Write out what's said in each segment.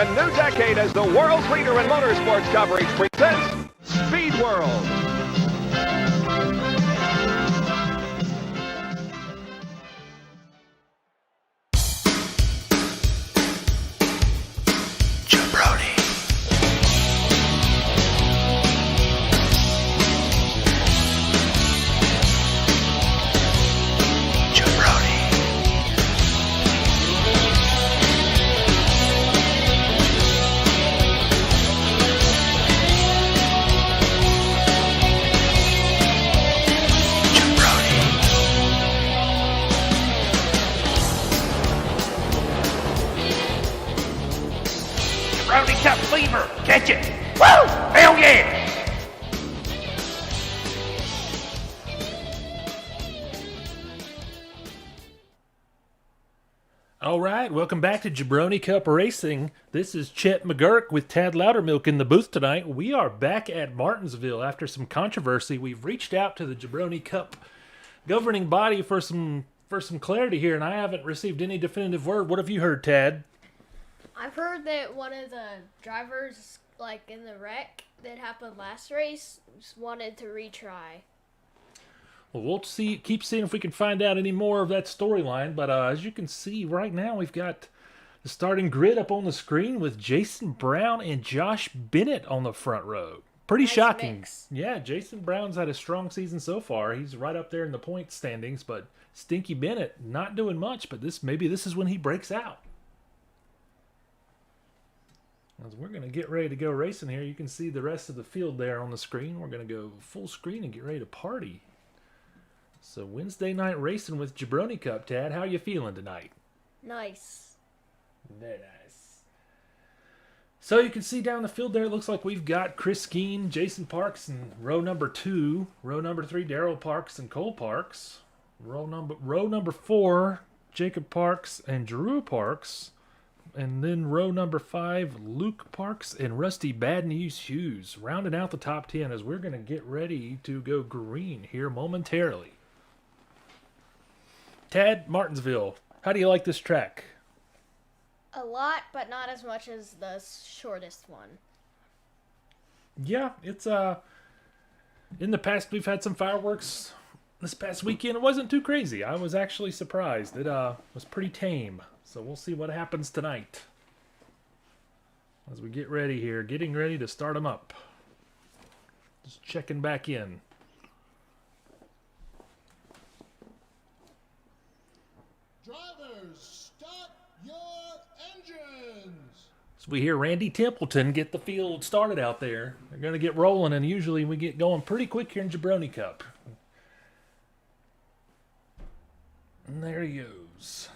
a new decade as the world's leader in motorsports coverage presents Speed World. Jabroni. Jabroni. Jabroni Cup fever. Catch it. Woo! Hell yeah! All right, welcome back to Jabroni Cup Racing. This is Chet McGurk with Tad Lowdermilk in the booth tonight. We are back at Martinsville after some controversy. We've reached out to the Jabroni Cup governing body for some clarity here, and I haven't received any definitive word. What have you heard, Tad? I've heard that one of the drivers, like in the wreck that happened last race, just wanted to retry. Well, we'll keep seeing if we can find out any more of that storyline. But as you can see right now, we've got the starting grid up on the screen with Jason Brown and Josh Bennett on the front row. Pretty Nice shocking. mix. Yeah, Jason Brown's had a strong season so far. He's right up there in the point standings, but Stinky Bennett not doing much. But maybe this is when he breaks out. As we're going to get ready to go racing here, you can see the rest of the field there on the screen. We're going to go full screen and get ready to party. So Wednesday night racing with Jabroni Cup, Tad. How you feeling tonight? Nice. Very nice. So you can see down the field there, it looks like we've got Chris Skeen, Jason Parks in row number 2. Row number 3, Darrell Parks and Cole Parks. Row number 4, Jacob Parks and Drew Parks. And then row number 5, Luke Parks and Rusty Bad News Hughes. Rounding out the top 10 as we're going to get ready to go green here momentarily. Tad, Martinsville, how do you like this track? A lot, but not as much as the shortest one. Yeah, it's in the past we've had some fireworks. This past weekend it wasn't too crazy. I was actually surprised. It was pretty tame. So we'll see what happens tonight. As we get ready here, getting ready to start them up. Just checking back in. Drivers, start your engines! So we hear Randy Templeton get the field started out there. They're going to get rolling, and usually we get going pretty quick here in Jabroni Cup. And there he goes.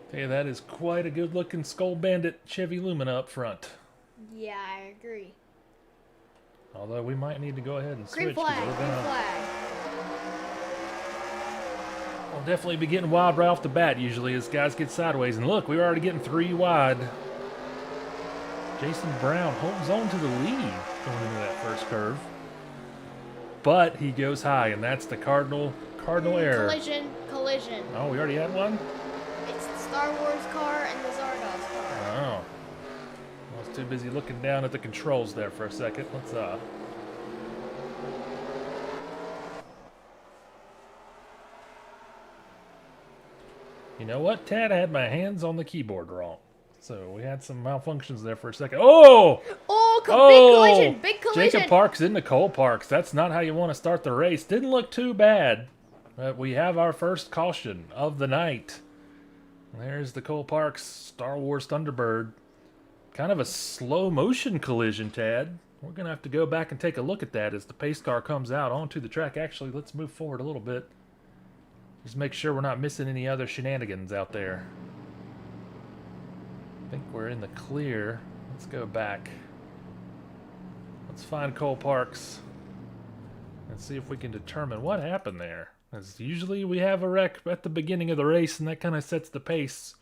Okay, that is quite a good-looking Skull Bandit Chevy Lumina up front. Yeah, I agree. Although we might need to go ahead and switch. Green 'cause flag, we're green gonna- flag. We'll definitely be getting wild right off the bat usually as guys get sideways. And look, we're already getting 3 wide. Jason Brown holds on to the lead going into that first curve. But he goes high, and that's the cardinal error. Collision. Oh, we already had one? It's the Star Wars car and the Zardoz car. Oh. I was too busy looking down at the controls there for a second. Let's You know what, Tad? I had my hands on the keyboard wrong. So we had some malfunctions there for a second. Oh! Big collision. Jacob Parks into Cole Parks. That's not how you want to start the race. Didn't look too bad. But we have our first caution of the night. There's the Cole Parks Star Wars Thunderbird. Kind of a slow motion collision, Tad. We're going to have to go back and take a look at that as the pace car comes out onto the track. Actually, let's move forward a little bit. Just make sure we're not missing any other shenanigans out there. I think we're in the clear. Let's go back. Let's find Cole Parks and see if we can determine what happened there. As usually we have a wreck at the beginning of the race, and that kind of sets the pace.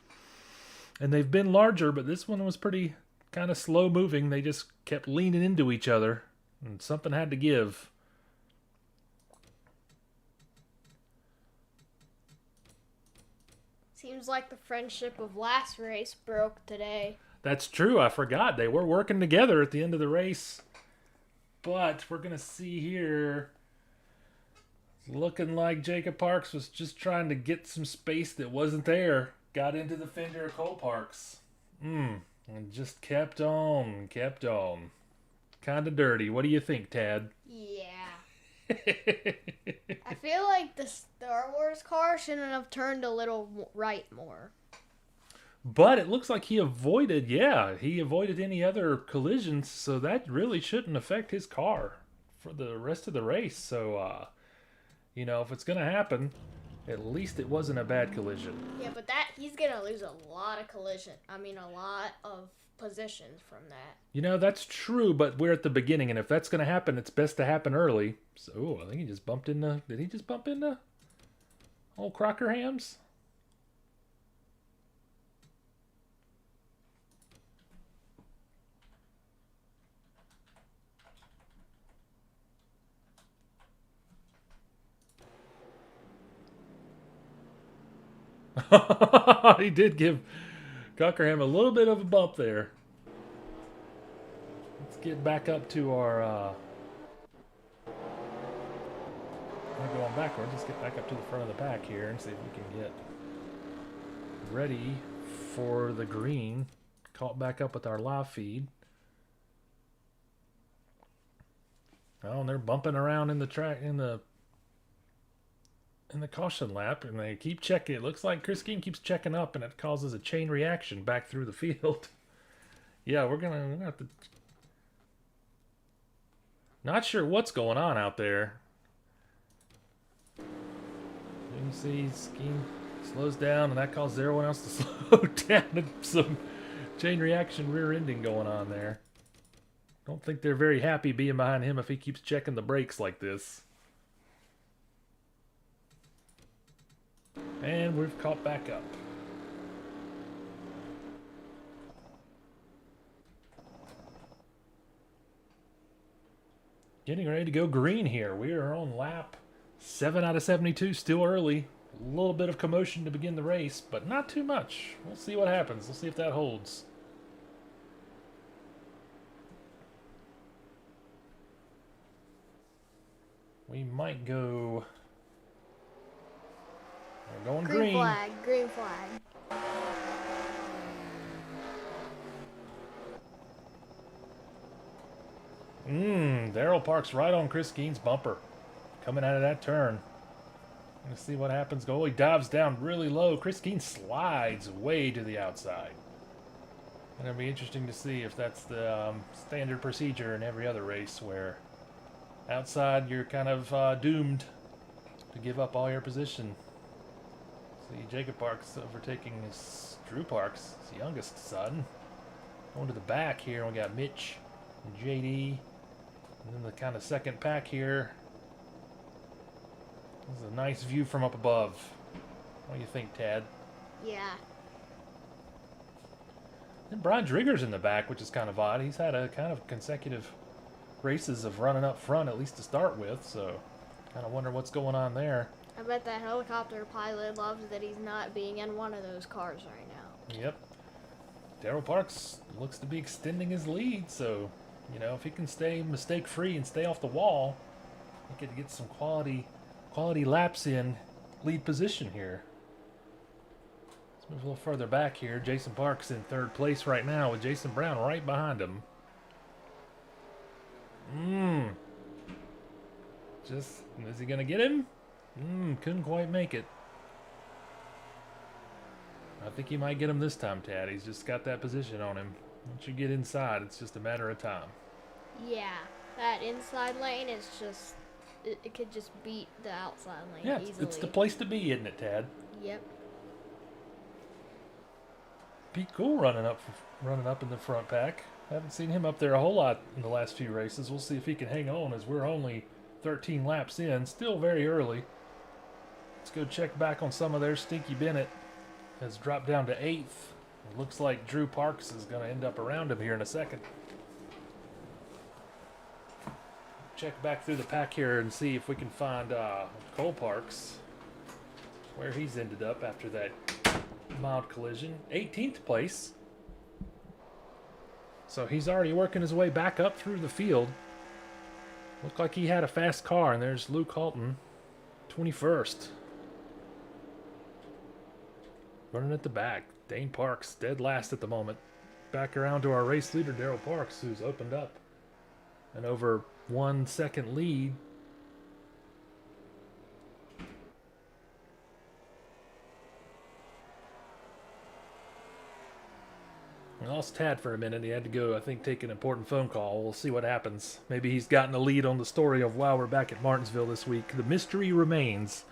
And they've been larger, but this one was pretty kind of slow moving. They just kept leaning into each other, and something had to give. Seems like the friendship of last race broke today. That's true. I forgot. They were working together at the end of the race. But we're going to see here. Looking like Jacob Parks was just trying to get some space that wasn't there. Got into the fender of Cole Parks. And just kept on. Kind of dirty. What do you think, Tad? Yeah. I feel like the Star Wars car shouldn't have turned a little right more. But it looks like he avoided any other collisions, so that really shouldn't affect his car for the rest of the race. So, if it's going to happen, at least it wasn't a bad collision. Yeah, but he's going to lose a lot of positions from that. That's true, but we're at the beginning, and if that's going to happen, it's best to happen early. So, I think he just bumped into... Did he just bump into old Crockerhams? He did give Cockerham a little bit of a bump there. Let's get back up to our... We're going backward. Let's get back up to the front of the pack here and see if we can get ready for the green. Caught back up with our live feed. Oh, and they're bumping around in the track in the caution lap, and they keep checking. It looks like Chris Keene keeps checking up, and it causes a chain reaction back through the field. Yeah, we're gonna have to. Not sure what's going on out there. You can see Keene slows down, and that causes everyone else to slow down. And some chain reaction rear ending going on there. Don't think they're very happy being behind him if he keeps checking the brakes like this. And we've caught back up. Getting ready to go green here. We are on lap 7 out of 72, still early. A little bit of commotion to begin the race, but not too much. We'll see what happens. We'll see if that holds. We might go... We're going green. Green flag. Darrell Parks right on Chris Keene's bumper. Coming out of that turn. Let's see what happens. Oh, he dives down really low. Chris Keene slides way to the outside. And it'll be interesting to see if that's the standard procedure in every other race where outside you're kind of doomed to give up all your position. See Jacob Parks overtaking Drew Parks, his youngest son. Going to the back here, we got Mitch and JD. And then the kind of second pack here. This is a nice view from up above. What do you think, Tad? Yeah. And Brian Drigger's in the back, which is kind of odd. He's had a kind of consecutive races of running up front, at least to start with, so kind of wonder what's going on there. I bet that helicopter pilot loves that he's not being in one of those cars right now. Yep. Darrell Parks looks to be extending his lead, so, if he can stay mistake-free and stay off the wall, he could get some quality laps in lead position here. Let's move a little further back here. Jason Parks in third place right now with Jason Brown right behind him. Is he going to get him? Couldn't quite make it. I think he might get him this time, Tad. He's just got that position on him. Once you get inside, it's just a matter of time. Yeah, that inside lane is just... It could just beat the outside lane easily. Yeah, it's the place to be, isn't it, Tad? Yep. Pete Cool running up in the front pack. Haven't seen him up there a whole lot in the last few races. We'll see if he can hang on as we're only 13 laps in. Still very early. Let's go check back on some of their. Stinky Bennett has dropped down to 8th. It looks like Drew Parks is going to end up around him here in a second. Check back through the pack here and see if we can find Cole Parks, where he's ended up after that mild collision. 18th place. So he's already working his way back up through the field. Looked like he had a fast car, and there's Luke Halton, 21st. Running at the back. Dane Parks, dead last at the moment. Back around to our race leader, Daryl Parks, who's opened up an over 1 second lead. I lost Tad for a minute. He had to go, I think, take an important phone call. We'll see what happens. Maybe he's gotten the lead on the story of why we're back at Martinsville this week. The mystery remains.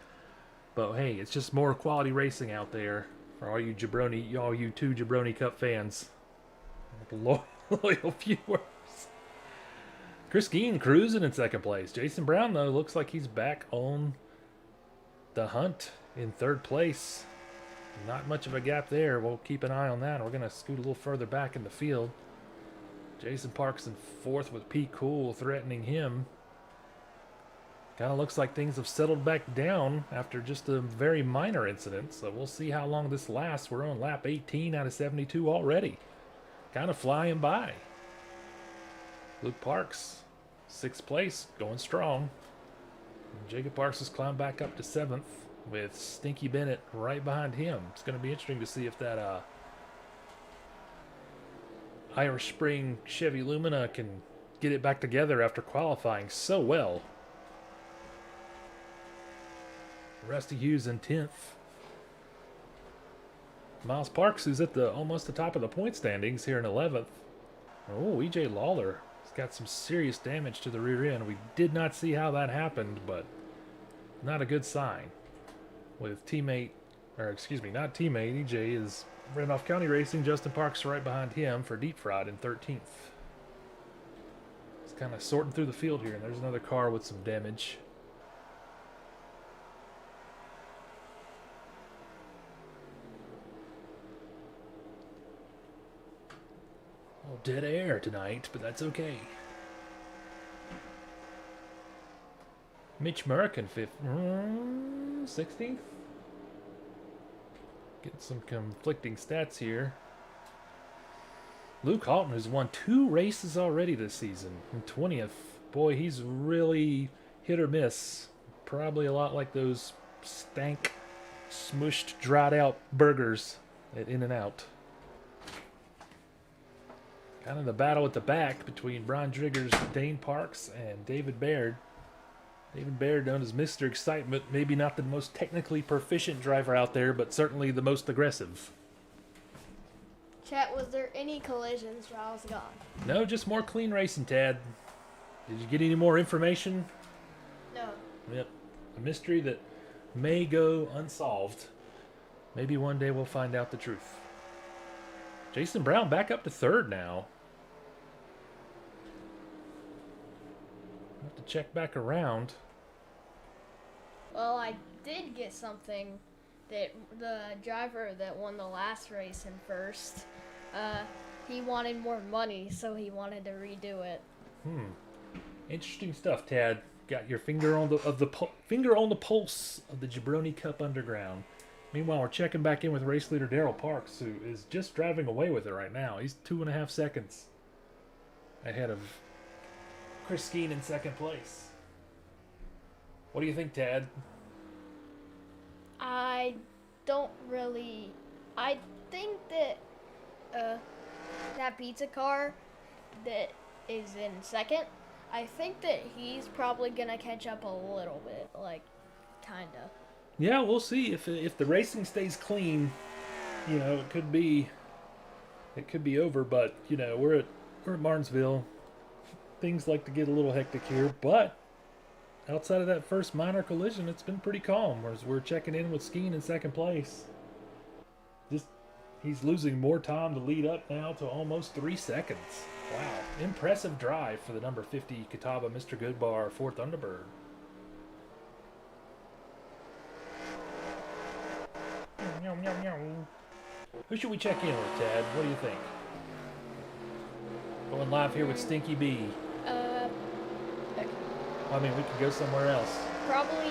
But hey, it's just more quality racing out there for all you Jabroni, all you 2 Jabroni Cup fans. Loyal viewers. Chris Geen cruising in second place. Jason Brown, though, looks like he's back on the hunt in third place. Not much of a gap there. We'll keep an eye on that. We're going to scoot a little further back in the field. Jason Parks in fourth with P. Cool threatening him. Kind of looks like things have settled back down after just a very minor incident. So we'll see how long this lasts. We're on lap 18 out of 72 already. Kind of flying by. Luke Parks, 6th place, going strong. And Jacob Parks has climbed back up to 7th. With Stinky Bennett right behind him. It's going to be interesting to see if that Irish Spring Chevy Lumina can get it back together after qualifying so well. Rusty Hughes in 10th. Miles Parks, who's at the almost the top of the point standings, here in 11th. Oh, E.J. Lawler has got some serious damage to the rear end. We did not see how that happened, but not a good sign. With teammate, or excuse me, not teammate, EJ is Randolph County Racing. Justin Parks right behind him for Deep Fried in 13th. It's kind of sorting through the field here, and there's another car with some damage. Oh, dead air tonight, but that's okay. Mitch Merrick in 16th. Getting some conflicting stats here. Luke Halton, who's won 2 races already this season, in 20th. Boy, he's really hit or miss. Probably a lot like those stank, smushed, dried out burgers at In-N-Out. Kind of the battle at the back between Brian Driggers, Dane Parks, and David Baird. David Baird, known as Mr. Excitement, maybe not the most technically proficient driver out there, but certainly the most aggressive. Chet, was there any collisions while I was gone? No, just more clean racing, Tad. Did you get any more information? No. Yep. A mystery that may go unsolved. Maybe one day we'll find out the truth. Jason Brown back up to 3rd now. Have to check back around. Well, I did get something that the driver that won the last race in first, he wanted more money, so he wanted to redo it. Interesting stuff, Tad. Got your finger on the pulse of the Jabroni Cup Underground. Meanwhile, we're checking back in with race leader Daryl Parks, who is just driving away with it right now. He's 2.5 seconds ahead of Chris Skeen in 2nd place. What do you think, Tad? I think that that pizza car that is in 2nd, I think that he's probably gonna catch up a little bit, like, kinda. Yeah, we'll see if the racing stays clean. You know, it could be over, but you know, we're at Martinsville. Things like to get a little hectic here, but outside of that first minor collision, it's been pretty calm. Whereas we're checking in with Skeen in 2nd place. He's losing more time to lead up now to almost 3 seconds. Wow, impressive drive for the number 50 Catawba Mr. Goodbar 4th Thunderbird. Who should we check in with, Tad? What do you think? Going live here with Stinky B. I mean, we could go somewhere else. Probably,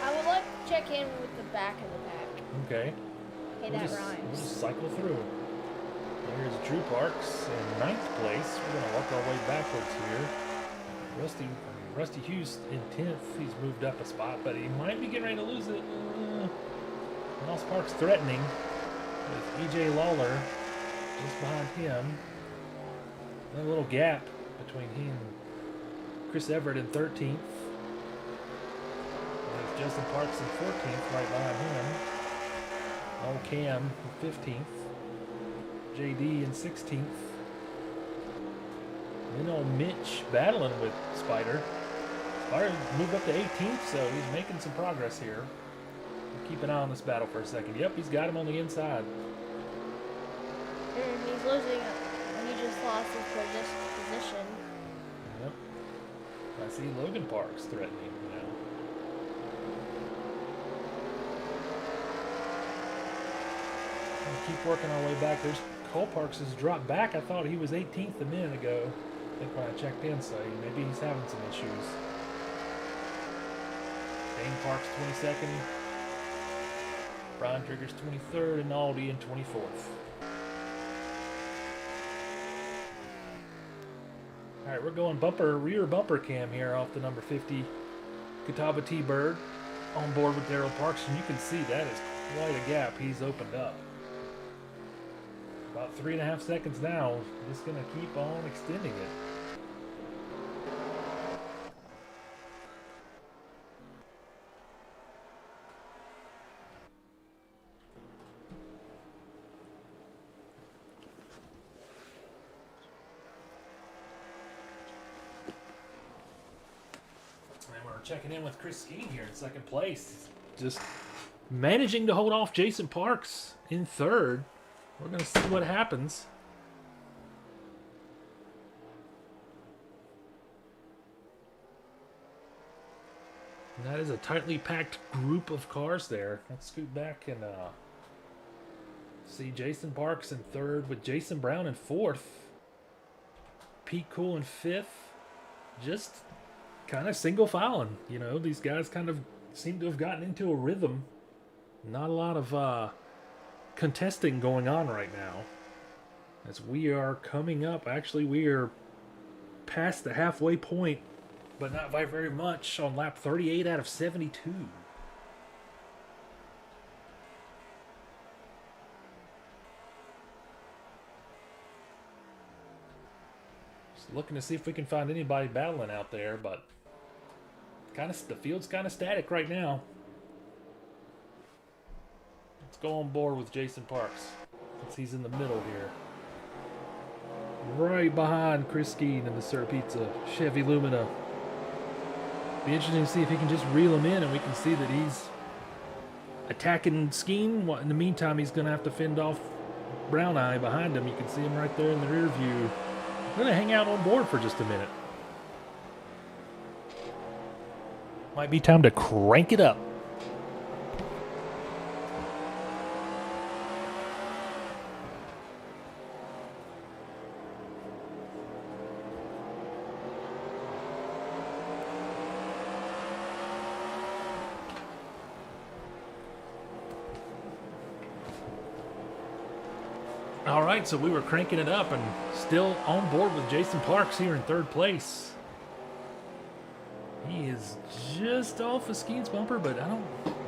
I would like to check in with the back of the pack. Okay. Hey, We'll that just rhymes. cycle through. Here's Drew Parks in 9th place. We're going to work our way backwards here. Rusty Hughes in 10th. He's moved up a spot, but he might be getting ready to lose it. Mouse Parks threatening with E.J. Lawler just behind him. A little gap between he and Chris Everett in 13th. There's Justin Parks in 14th, right behind him. Old Cam in 15th. JD in 16th. Then old Mitch battling with Spider. Spider moved up to 18th, so he's making some progress here. We'll keep an eye on this battle for a second. Yep, he's got him on the inside. He's losing. He just lost his position. Yep. I see Logan Parks threatening now. We'll keep working our way back. There's Cole Parks has dropped back. I thought he was 18th a minute ago. I think when I checked in, so maybe he's having some issues. Dane Parks 22nd. Brian Triggers 23rd, and Aldi in 24th. All right, we're going rear bumper cam here off the number 50 Catawba T-Bird on board with Daryl Parks, and you can see that is quite a gap he's opened up. About 3.5 seconds now. Just gonna keep on extending it. And we're checking in with Chris Skeen here in 2nd place. Just managing to hold off Jason Parks in 3rd. We're going to see what happens. And that is a tightly packed group of cars there. Let's scoot back and see Jason Parks in 3rd with Jason Brown in 4th. Pete Cool in 5th. Just kind of single filing. You know, these guys kind of seem to have gotten into a rhythm. Not a lot of contesting going on right now, as we are coming up. Actually, we are past the halfway point, but not by very much, on lap 38 out of 72. Just looking to see if we can find anybody battling out there, but the field's kind of static right now. Go on board with Jason Parks, since he's in the middle here. Right behind Chris Skeen in the Sir Pizza Chevy Lumina. Be interesting to see if he can just reel him in, and we can see that he's attacking Skeen. In the meantime, he's going to have to fend off Brown Eye behind him. You can see him right there in the rear view. I'm going to hang out on board for just a minute. Might be time to crank it up. All right, so we were cranking it up and still on board with Jason Parks here in 3rd place. He is just off of Skeen's bumper, but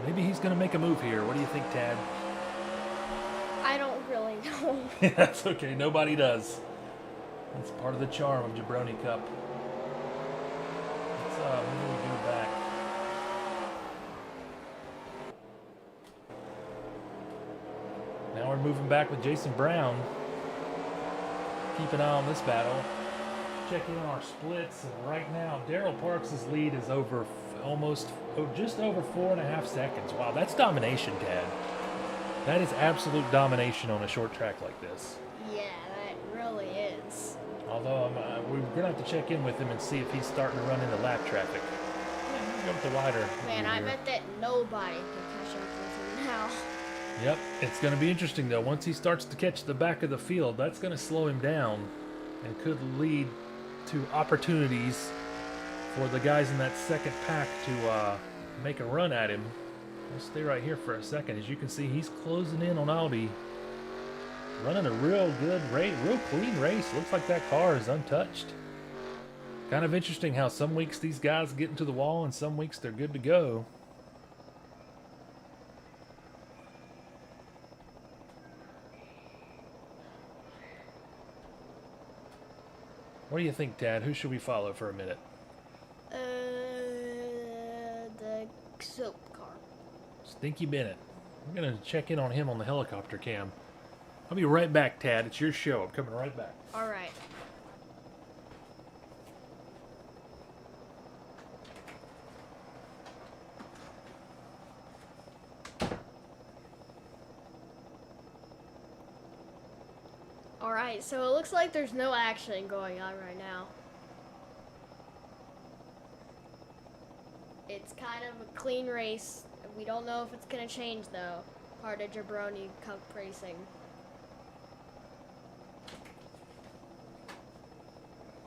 maybe he's going to make a move here. What do you think, Tad? I don't really know. That's okay. Nobody does. That's part of the charm of Jabroni Cup. Let's maybe go back. Now we're moving back with Jason Brown. Keep an eye on this battle. Checking on our splits, and right now Daryl Parks' lead is over just over 4.5 seconds. Wow, that's domination, Tad. That is absolute domination on a short track like this. Yeah, that really is. Although we're gonna have to check in with him and see if he's starting to run into lap traffic. Yeah, go with the wider. Man, I bet that nobody can catch up with him now. Yep, it's going to be interesting though. Once he starts to catch the back of the field, that's going to slow him down and could lead to opportunities for the guys in that second pack to make a run at him. We'll stay right here for a second. As you can see, he's closing in on Audi. Running a real good race, real clean race. Looks like that car is untouched. Kind of interesting how some weeks these guys get into the wall and some weeks they're good to go. What do you think, Tad? Who should we follow for a minute? The soap car. Stinky Bennett. I'm going to check in on him on the helicopter cam. I'll be right back, Tad. It's your show. I'm coming right back. All right. All right, so it looks like there's no action going on right now. It's kind of a clean race. We don't know if it's going to change, though. Part of Jabroni Cup Racing.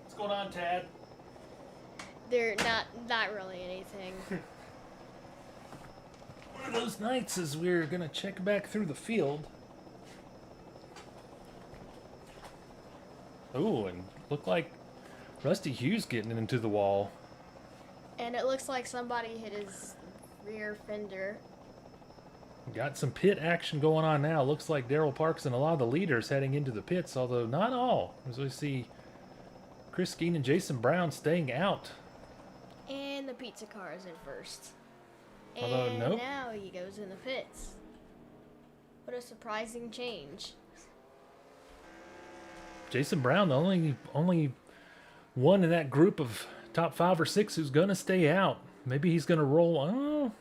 What's going on, Tad? They're not really anything. One of those nights is we're going to check back through the field. Ooh, and look like Rusty Hughes getting into the wall. And it looks like somebody hit his rear fender. Got some pit action going on now. Looks like Darrell Parks and a lot of the leaders heading into the pits, although not all. As we see Chris Skeen and Jason Brown staying out. And the pizza car is in first. Although, And nope. now he goes in the pits. What a surprising change. Jason Brown, the only one in that group of top 5 or 6 who's going to stay out. Maybe he's going to roll. Oh,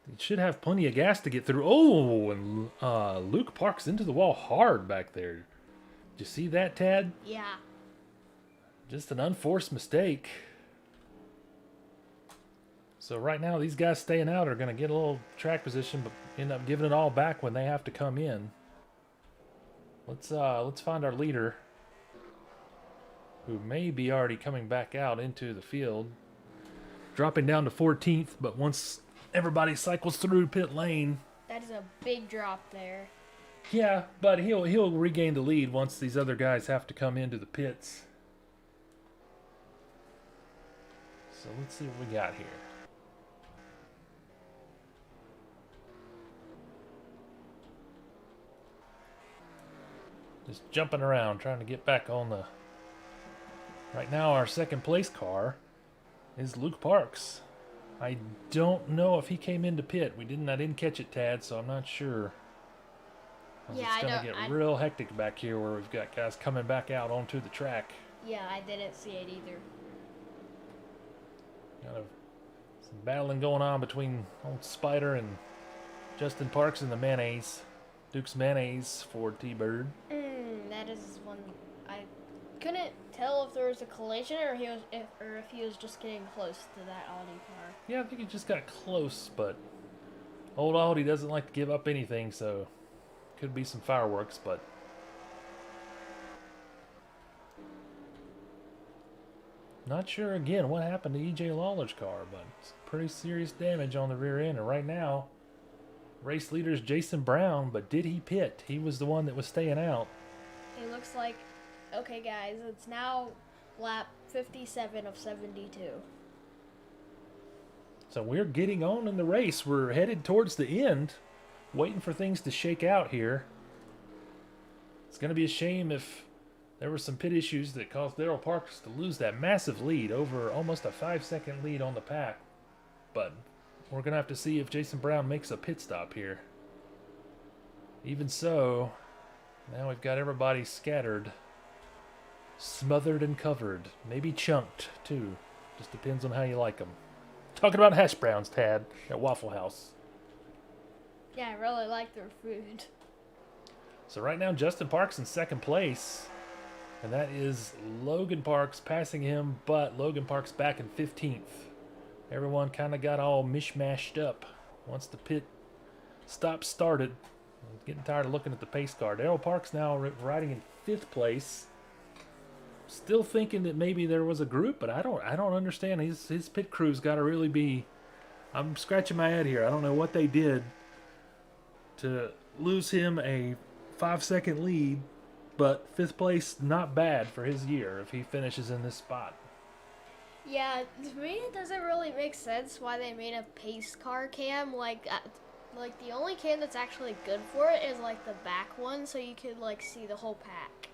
he should have plenty of gas to get through. Oh, and Luke Parks into the wall hard back there. Did you see that, Tad? Yeah. Just an unforced mistake. So right now, these guys staying out are going to get a little track position, but end up giving it all back when they have to come in. Let's find our leader, who may be already coming back out into the field. Dropping down to 14th, but once everybody cycles through pit lane. That is a big drop there. Yeah, but he'll regain the lead once these other guys have to come into the pits. So let's see what we got here. Just jumping around, trying to get back on the... Right now, our second place car is Luke Parks. I don't know if he came into pit. I didn't catch it, Tad, so I'm not sure. Yeah, it's gonna get real hectic back here where we've got guys coming back out onto the track. Yeah, I didn't see it either. Kind of some battling going on between old Spider and Justin Parks and the Mayonnaise. Duke's Mayonnaise for T-Bird. That is one. I couldn't tell if there was a collision or if he was just getting close to that Audi car. Yeah, I think he just got close, but old Audi doesn't like to give up anything, so could be some fireworks, but not sure again what happened to EJ Lawler's car, but it's pretty serious damage on the rear end. And right now, race leader is Jason Brown, but did he pit? He was the one that was staying out. It looks like, okay guys, it's now lap 57 of 72. So we're getting on in the race. We're headed towards the end, waiting for things to shake out here. It's going to be a shame if there were some pit issues that caused Darrell Parks to lose that massive lead, over almost a 5-second lead on the pack. But we're going to have to see if Jason Brown makes a pit stop here. Even so, now we've got everybody scattered, smothered and covered, maybe chunked too. Just depends on how you like them. Talking about hash browns, Tad, at Waffle House. Yeah, I really like their food. So right now, Justin Parks in second place. And that is Logan Parks passing him, but Logan Parks back in 15th. Everyone kind of got all mishmashed up once the pit stop started. I'm getting tired of looking at the pace car. Darrell Parks now riding in 5th place. Still thinking that maybe there was a group, but I don't understand. His pit crew's got to really be I'm scratching my head here. I don't know what they did to lose him a 5-second lead, but 5th place, not bad for his year if he finishes in this spot. Yeah, to me it doesn't really make sense why they made a pace car cam. Like the only cam that's actually good for it is like the back one, so you could like see the whole pack.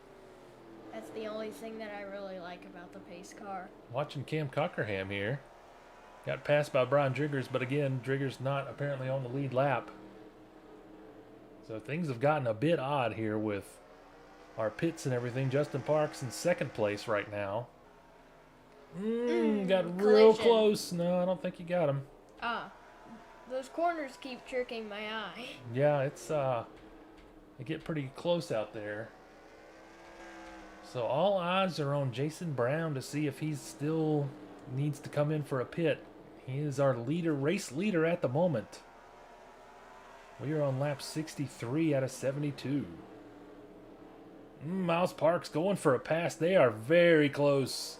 That's the only thing that I really like about the pace car. Watching Cam Cockerham here. Got passed by Brian Driggers, but again, Driggers not apparently on the lead lap. So things have gotten a bit odd here with our pits and everything. Justin Parks in 2nd place right now. Got real collision. close. No, I don't think you got him. Those corners keep tricking my eye. Yeah, it's they get pretty close out there. So all eyes are on Jason Brown to see if he still needs to come in for a pit. He is our race leader at the moment. We are on lap 63 out of 72. Miles Parks going for a pass. They are very close.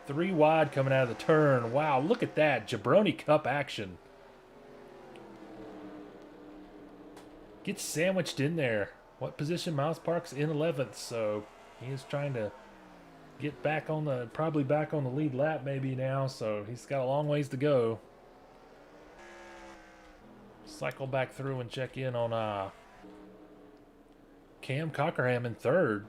3 wide coming out of the turn. Wow, look at that. Jabroni Cup action. Gets sandwiched in there. What position? Miles Parks in 11th, so he is trying to get back on the, probably back on the lead lap maybe now, so he's got a long ways to go. Cycle back through and check in on Cam Cockerham in 3rd.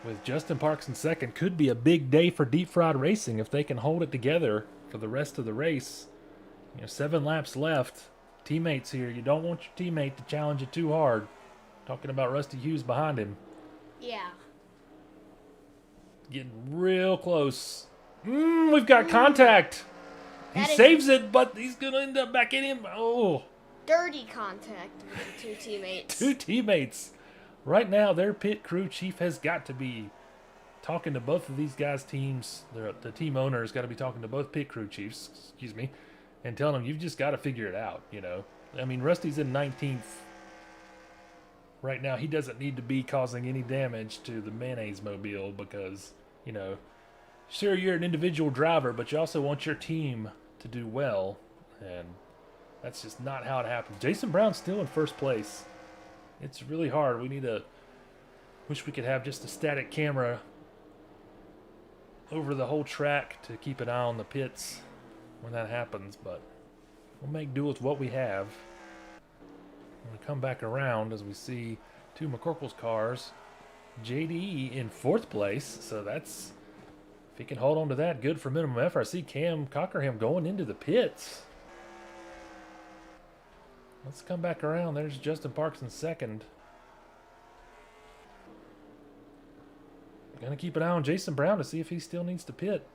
With Justin Parks in 2nd. Could be a big day for Deep Fried Racing if they can hold it together for the rest of the race. 7 laps left. Teammates here. You don't want your teammate to challenge you too hard. Talking about Rusty Hughes behind him. Yeah. Getting real close. We've got contact. He That is- saves it, but he's going to end up back in him. Oh. Dirty contact with the 2 teammates. 2 teammates. Right now, their pit crew chief has got to be talking to both of these guys' teams. The team owner has got to be talking to both pit crew chiefs, excuse me, and telling them, you've just got to figure it out, I mean, Rusty's in 19th. Right now, he doesn't need to be causing any damage to the mayonnaise mobile because, sure, you're an individual driver, but you also want your team to do well, and that's just not how it happens. Jason Brown's still in 1st place. It's really hard. Wish we could have just a static camera over the whole track to keep an eye on the pits when that happens, but we'll make do with what we have. I'm going to come back around as we see 2 McCorkle's cars. JD in 4th place, so that's, if he can hold on to that, good for minimum effort. I see Cam Cockerham going into the pits. Let's come back around. There's Justin Parks in 2nd. Gonna keep an eye on Jason Brown to see if he still needs to pit.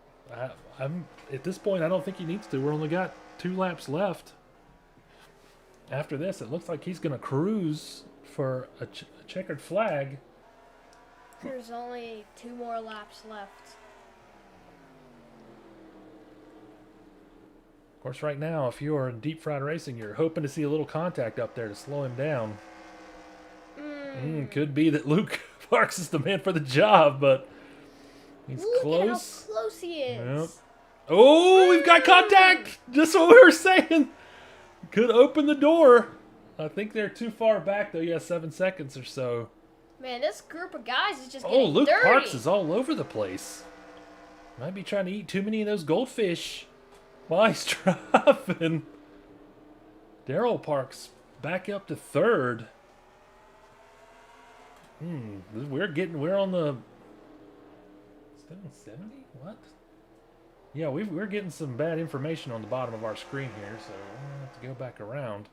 I'm at this point, I don't think he needs to. We're only got 2 laps left. After this, it looks like he's gonna cruise for a checkered flag. There's only 2 more laps left. Of course, right now, if you're in Deep Fried Racing, you're hoping to see a little contact up there to slow him down. Could be that Luke Parks is the man for the job, but he's Look close. at how close he is. Yep. Oh, we've got contact! Just what we were saying. Could open the door. I think they're too far back, though. Yeah, 7 seconds or so. Man, this group of guys is just Oh, getting Luke dirty. Parks is all over the place. Might be trying to eat too many of those goldfish while he's driving. Daryl Parks back up to 3rd. We're on the 770? What? Yeah, we're getting some bad information on the bottom of our screen here, so we'll have to go back around.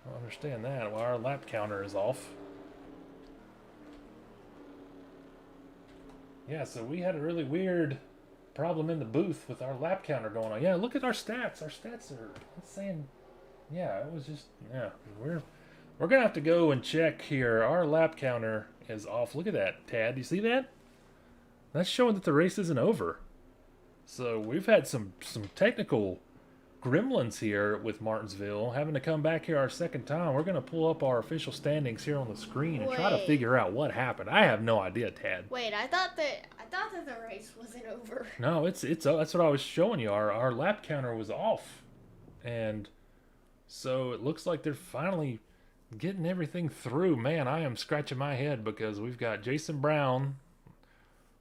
I don't understand that. Well, our lap counter is off. Yeah, so we had a really weird problem in the booth with our lap counter going on. Yeah, look at our stats. Our stats are saying, yeah, it was just, yeah, we're going to have to go and check here. Our lap counter is off. Look at that, Tad. Do you see that? That's showing that the race isn't over. So we've had some technical gremlins here with Martinsville, having to come back here our 2nd time. We're going to pull up our official standings here on the screen and try to Wait. figure out what happened. I have no idea, Tad. Wait, I thought that the race wasn't over. No, it's that's what I was showing you. Our lap counter was off. And so it looks like they're finally getting everything through. Man, I am scratching my head because we've got Jason Brown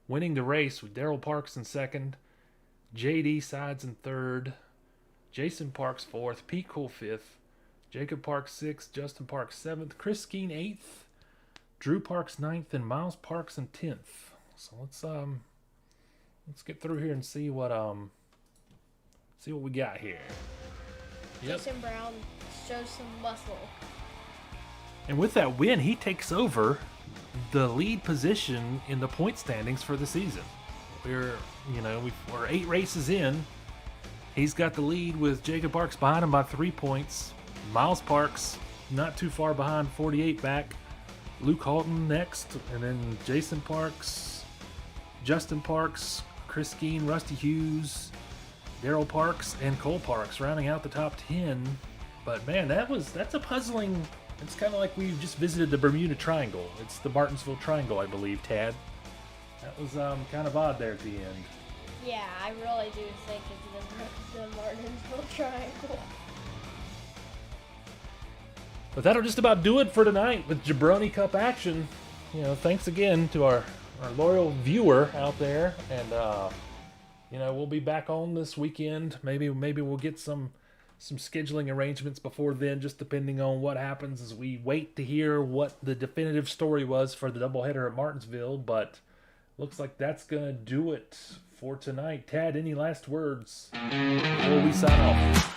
winning the race with Daryl Parks in second, JD Sides in third, Jason Parks fourth, Pete Cool fifth, Jacob Parks sixth, Justin Parks seventh, Chris Skeen eighth, Drew Parks ninth, and Miles Parks in 10th. So let's get through here and see what we got here. Yep. Jason Brown shows some muscle. And with that win, he takes over the lead position in the point standings for the season. We're 8 races in. He's got the lead with Jacob Parks behind him by 3 points. Miles Parks not too far behind, 48 back. Luke Halton next, and then Jason Parks, Justin Parks, Chris Skeen, Rusty Hughes, Daryl Parks, and Cole Parks rounding out the top 10. But man, that's a puzzling. It's kind of like we just visited the Bermuda Triangle. It's the Martinsville Triangle, I believe, Tad. That was kind of odd there at the end. Yeah, I really do think it's the Martinsville Triangle. But that'll just about do it for tonight with Jabroni Cup action. Thanks again to our loyal viewer out there, and we'll be back on this weekend. Maybe we'll get some scheduling arrangements before then, just depending on what happens as we wait to hear what the definitive story was for the doubleheader at Martinsville. But looks like that's gonna do it for tonight. Tad, any last words before we sign off?